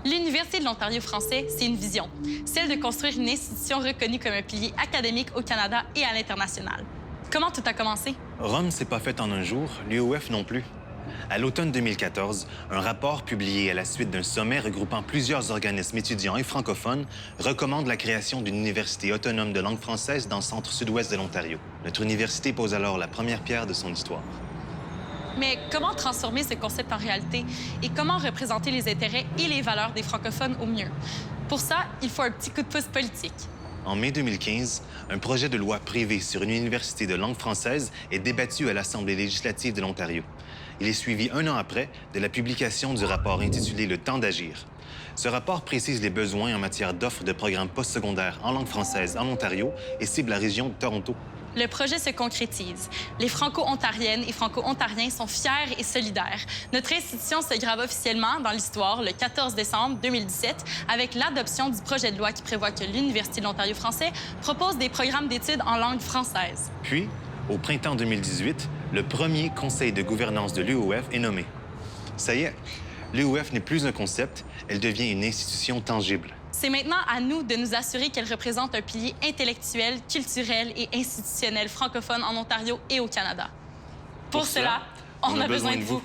L'Université de l'Ontario français, c'est une vision, celle de construire une institution reconnue comme un pilier académique au Canada et à l'international. Comment tout a commencé? Rome s'est pas faite en un jour, l'UOF non plus. À l'automne 2014, un rapport publié à la suite d'un sommet regroupant plusieurs organismes étudiants et francophones recommande la création d'une université autonome de langue française dans le centre-sud-ouest de l'Ontario. Notre université pose alors la première pierre de son histoire. Mais comment transformer ce concept en réalité et comment représenter les intérêts et les valeurs des francophones au mieux? Pour ça, il faut un petit coup de pouce politique. En mai 2015, un projet de loi privé sur une université de langue française est débattu à l'Assemblée législative de l'Ontario. Il est suivi un an après de la publication du rapport intitulé « Le temps d'agir ». Ce rapport précise les besoins en matière d'offres de programmes postsecondaires en langue française en Ontario et cible la région de Toronto. Le projet se concrétise. Les Franco-ontariennes et Franco-ontariens sont fiers et solidaires. Notre institution se grave officiellement dans l'histoire le 14 décembre 2017 avec l'adoption du projet de loi qui prévoit que l'Université de l'Ontario français propose des programmes d'études en langue française. Puis, au printemps 2018, le premier conseil de gouvernance de l'UOF est nommé. Ça y est, l'UOF n'est plus un concept, elle devient une institution tangible. C'est maintenant à nous de nous assurer qu'elle représente un pilier intellectuel, culturel et institutionnel francophone en Ontario et au Canada. Pour cela, on a besoin de vous.